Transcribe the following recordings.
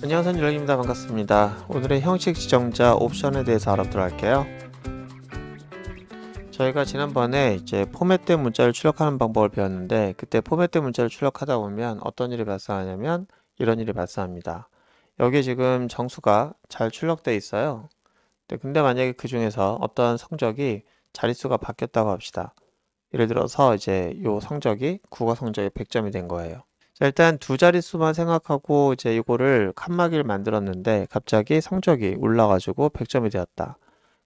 안녕하세요, 유령입니다. 반갑습니다. 오늘의 형식 지정자 옵션에 대해서 알아보도록 할게요. 저희가 지난번에 이제 포맷된 문자를 출력하는 방법을 배웠는데, 그때 포맷된 문자를 출력하다 보면 어떤 일이 발생하냐면 이런 일이 발생합니다. 여기 지금 정수가 잘 출력되어 있어요. 근데 만약에 그 중에서 어떤 성적이 자릿수가 바뀌었다고 합시다. 예를 들어서 이제 요 성적이 국어 성적이 100점이 된 거예요. 자, 일단 두 자릿수만 생각하고 이제 이거를 칸막이를 만들었는데 갑자기 성적이 올라가지고 100점이 되었다.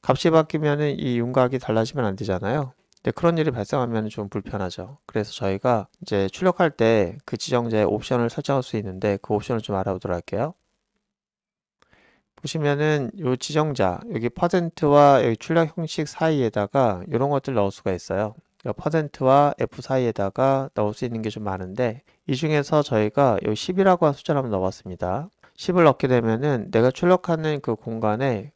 값이 바뀌면은 이 윤곽이 달라지면 안 되잖아요. 근데 그런 일이 발생하면 좀 불편하죠. 그래서 저희가 이제 출력할 때 그 지정자의 옵션을 설정할 수 있는데 그 옵션을 좀 알아보도록 할게요. 보시면은 요 지정자 여기 퍼센트와 여기 출력 형식 사이에다가 이런 것들 넣을 수가 있어요. 그러니까 퍼센트와 F 사이에다가 넣을 수 있는 게 좀 많은데 이 중에서 저희가 요 10이라고 한 숫자를 한번 넣어봤습니다. 10을 넣게 되면은 내가 출력하는 그 공간의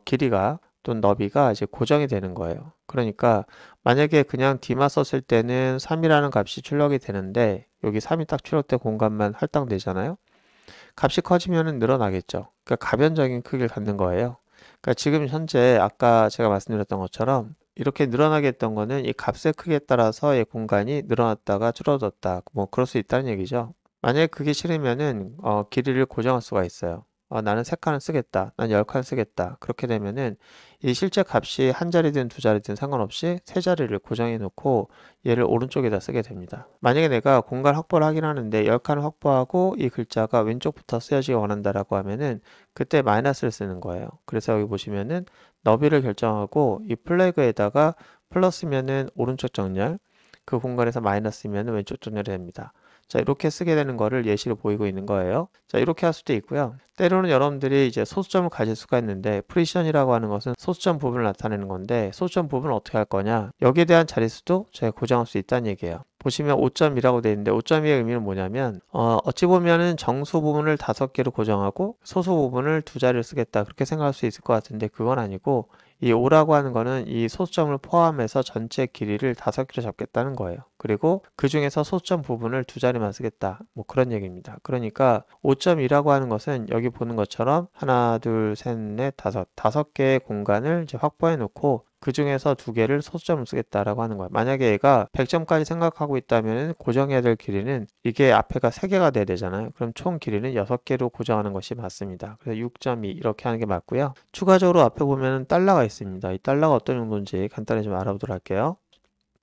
길이가 또는 너비가 이제 고정이 되는 거예요. 그러니까 만약에 그냥 D만 썼을 때는 3이라는 값이 출력이 되는데 여기 3이 딱 출력된 공간만 할당되잖아요. 값이 커지면 늘어나겠죠. 그러니까 가변적인 크기를 갖는 거예요. 그러니까 지금 현재 아까 제가 말씀드렸던 것처럼 이렇게 늘어나게 했던 거는 이 값의 크기에 따라서 이 공간이 늘어났다가 줄어들었다. 뭐 그럴 수 있다는 얘기죠. 만약에 그게 싫으면은 길이를 고정할 수가 있어요. 나는 3칸을 쓰겠다. 난 10칸을 쓰겠다. 그렇게 되면은 이 실제 값이 한 자리든 두 자리든 상관없이 세 자리를 고정해 놓고 얘를 오른쪽에다 쓰게 됩니다. 만약에 내가 공간 확보를 하긴 하는데 10칸을 확보하고 이 글자가 왼쪽부터 쓰여지기 원한다라고 하면은 그때 마이너스를 쓰는 거예요. 그래서 여기 보시면은 너비를 결정하고 이 플래그에다가 플러스면은 오른쪽 정렬, 그 공간에서 마이너스면은 왼쪽 정렬이 됩니다. 자, 이렇게 쓰게 되는 거를 예시로 보이고 있는 거예요. 자, 이렇게 할 수도 있고요. 때로는 여러분들이 이제 소수점을 가질 수가 있는데 프리션이라고 하는 것은 소수점 부분을 나타내는 건데 소수점 부분을 어떻게 할 거냐? 여기에 대한 자릿수도 저희가 고정할 수 있다는 얘기예요. 보시면 5점이라고 되어 있는데 5점의 의미는 뭐냐면 어찌 보면은 정수 부분을 5개로 고정하고 소수 부분을 두 자리를 쓰겠다 그렇게 생각할 수 있을 것 같은데 그건 아니고 이 5라고 하는 거는 이 소수점을 포함해서 전체 길이를 5개로 잡겠다는 거예요. 그리고 그 중에서 소수점 부분을 두 자리만 쓰겠다. 뭐 그런 얘기입니다. 그러니까 5.2라고 하는 것은 여기 보는 것처럼 하나, 둘, 셋, 넷, 다섯 개의 공간을 이제 확보해 놓고 그 중에서 2개를 소수점을 쓰겠다라고 하는 거예요. 만약에 얘가 100점까지 생각하고 있다면 고정해야 될 길이는 이게 앞에가 3개가 돼야 되잖아요. 그럼 총 길이는 6개로 고정하는 것이 맞습니다. 그래서 6.2 이렇게 하는 게 맞고요. 추가적으로 앞에 보면 달러가 있습니다. 이 달러가 어떤 용도인지 간단히 좀 알아보도록 할게요.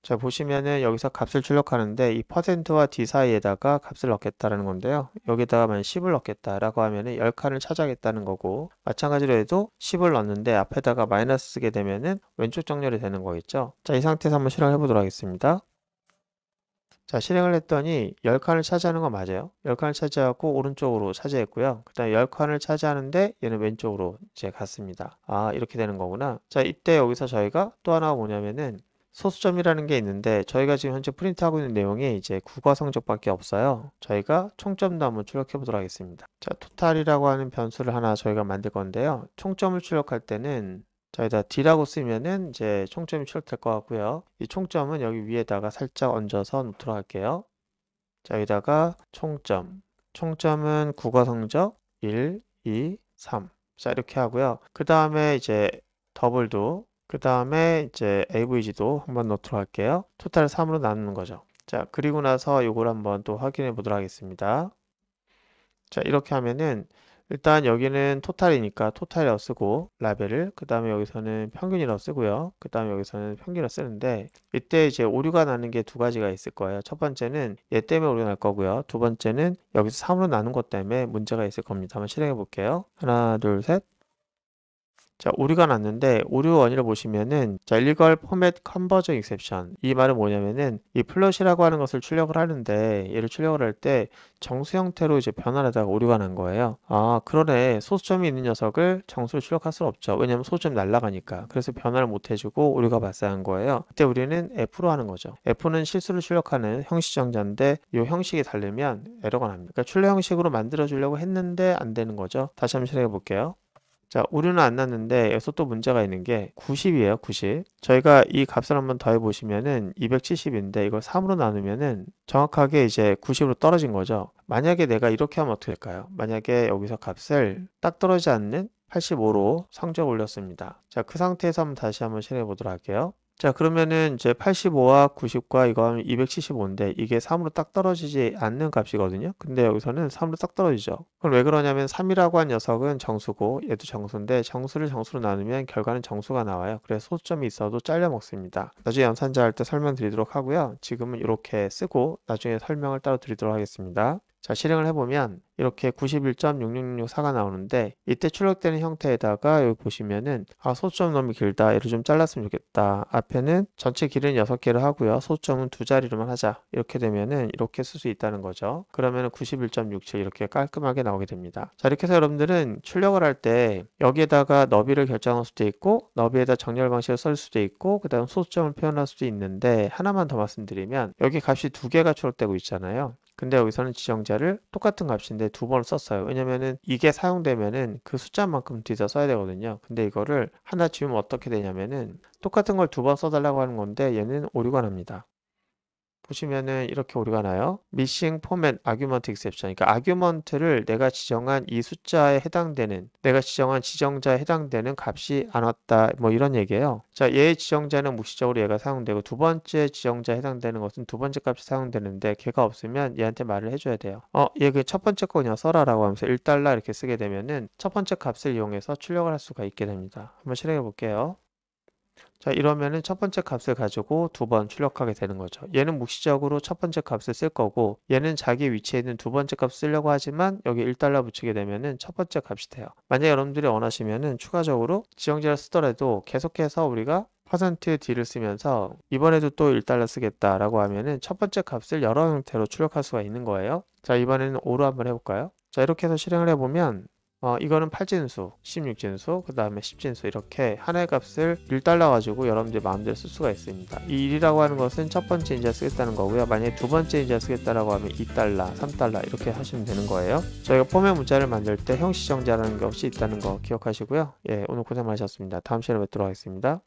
자, 보시면은 여기서 값을 출력하는데 이 퍼센트와 D 사이에다가 값을 넣겠다라는 건데요. 여기다가 만약 10을 넣겠다라고 하면은 10칸을 차지하겠다는 거고 마찬가지로 해도 10을 넣는데 앞에다가 마이너스 쓰게 되면은 왼쪽 정렬이 되는 거겠죠. 자, 이 상태에서 한번 실행을 해보도록 하겠습니다. 자, 실행을 했더니 10칸을 차지하는 거 맞아요. 10칸을 차지하고 오른쪽으로 차지했고요. 그 다음에 10칸을 차지하는데 얘는 왼쪽으로 이제 갔습니다. 아, 이렇게 되는 거구나. 자, 이때 여기서 저희가 또 하나가 뭐냐면은 소수점이라는 게 있는데 저희가 지금 현재 프린트하고 있는 내용이 이제 국어 성적밖에 없어요. 저희가 총점도 한번 출력해 보도록 하겠습니다. 자, 토탈이라고 하는 변수를 하나 저희가 만들 건데요. 총점을 출력할 때는 저희다 D라고 쓰면은 이제 총점이 출력될 것 같고요. 이 총점은 여기 위에다가 살짝 얹어서 놓도록 할게요. 자, 여기다가 총점. 총점은 국어 성적 1, 2, 3. 자, 이렇게 하고요. 그 다음에 이제 더블도 그 다음에 이제 AVG도 한번 넣도록 할게요. 토탈을 3으로 나누는 거죠. 자, 그리고 나서 이걸 한번 또 확인해 보도록 하겠습니다. 자, 이렇게 하면은 일단 여기는 토탈이니까 토탈이라고 쓰고 라벨을 그 다음에 여기서는 평균이라고 쓰고요. 그 다음에 여기서는 평균이라고 쓰는데 이때 이제 오류가 나는 게 두 가지가 있을 거예요. 첫 번째는 얘 때문에 오류 날 거고요. 두 번째는 여기서 3으로 나눈 것 때문에 문제가 있을 겁니다. 한번 실행해 볼게요. 하나, 둘, 셋. 자, 오류가 났는데 오류 원인을 보시면은 자, illegal format conversion exception 이 말은 뭐냐면은 이 플롯이라고 하는 것을 출력을 하는데 얘를 출력을 할 때 정수 형태로 이제 변환하다가 오류가 난 거예요. 아, 그러네. 소수점이 있는 녀석을 정수로 출력할 수 없죠. 왜냐면 소수점이 날아가니까. 그래서 변환을 못 해주고 오류가 발생한 거예요. 그때 우리는 F로 하는 거죠. F는 실수를 출력하는 형식 정자인데 이 형식이 다르면 에러가 납니다. 그러니까 출력 형식으로 만들어 주려고 했는데 안 되는 거죠. 다시 한번 실행해 볼게요. 자, 오류는 안 났는데 여기서 또 문제가 있는 게 90이에요. 90. 저희가 이 값을 한번 더해 보시면은 270인데 이걸 3으로 나누면은 정확하게 이제 90으로 떨어진 거죠. 만약에 내가 이렇게 하면 어떻게 될까요? 만약에 여기서 값을 딱 떨어지지 않는 85로 성적 올렸습니다. 자, 그 상태에서 다시 한번 실행해 보도록 할게요. 자, 그러면은 이제 85와 90과 이거 하면 275인데 이게 3으로 딱 떨어지지 않는 값이거든요. 근데 여기서는 3으로 딱 떨어지죠. 그럼 왜 그러냐면 3이라고 한 녀석은 정수고 얘도 정수인데 정수를 정수로 나누면 결과는 정수가 나와요. 그래서 소수점이 있어도 잘려 먹습니다. 나중에 연산자 할 때 설명드리도록 하고요. 지금은 이렇게 쓰고 나중에 설명을 따로 드리도록 하겠습니다. 자, 실행을 해보면 이렇게 91.66664가 나오는데 이때 출력되는 형태에다가 여기 보시면은 소수점 너무 길다. 얘를 좀 잘랐으면 좋겠다. 앞에는 전체 길은 6개를 하고요. 소수점은 2자리로만 하자. 이렇게 되면은 이렇게 쓸 수 있다는 거죠. 그러면은 91.67 이렇게 깔끔하게 나오게 됩니다. 자, 이렇게 해서 여러분들은 출력을 할 때 여기에다가 너비를 결정할 수도 있고 너비에다 정렬 방식을 쓸 수도 있고 그 다음 소수점을 표현할 수도 있는데 하나만 더 말씀드리면 여기 값이 2개가 출력되고 있잖아요. 근데 여기서는 지정자를 똑같은 값인데 2번을 썼어요. 왜냐면은 이게 사용되면은 그 숫자만큼 뒤에다 써야 되거든요. 근데 이거를 하나 지우면 어떻게 되냐면은 똑같은 걸 2번 써달라고 하는 건데 얘는 오류가 납니다. 보시면은 이렇게 오류가 나요. Missing Format Argument Exception. 그러니까 아규먼트를 내가 지정한 이 숫자에 해당되는, 내가 지정한 지정자에 해당되는 값이 안 왔다. 뭐 이런 얘기예요. 자, 얘의 지정자는 묵시적으로 얘가 사용되고 두 번째 지정자에 해당되는 것은 두 번째 값이 사용되는데 걔가 없으면 얘한테 말을 해줘야 돼요. 얘 그 첫 번째 거 그냥 써라라고 하면서 1달러 이렇게 쓰게 되면은 첫 번째 값을 이용해서 출력을 할 수가 있게 됩니다. 한번 실행해 볼게요. 자, 이러면은 첫 번째 값을 가지고 2번 출력하게 되는 거죠. 얘는 묵시적으로 첫 번째 값을 쓸 거고 얘는 자기 위치에 있는 두 번째 값을 쓰려고 하지만 여기 1달러 붙이게 되면은 첫 번째 값이 돼요. 만약 여러분들이 원하시면은 추가적으로 지정자를 쓰더라도 계속해서 우리가 %d를 쓰면서 이번에도 또 1달러 쓰겠다라고 하면은 첫 번째 값을 여러 형태로 출력할 수가 있는 거예요. 자, 이번에는 5로 한번 해볼까요? 자, 이렇게 해서 실행을 해보면 이거는 8진수, 16진수, 그 다음에 10진수 이렇게 하나의 값을 1달러 가지고 여러분들 마음대로 쓸 수가 있습니다. 이 1이라고 하는 것은 첫 번째 인자 쓰겠다는 거고요. 만약에 두 번째 인자 쓰겠다라고 하면 2달러, 3달러 이렇게 하시면 되는 거예요. 저희가 포맷 문자를 만들 때 형식정자라는 것이 있다는 거 기억하시고요. 예, 오늘 고생 많으셨습니다. 다음 시간에 뵙도록 하겠습니다.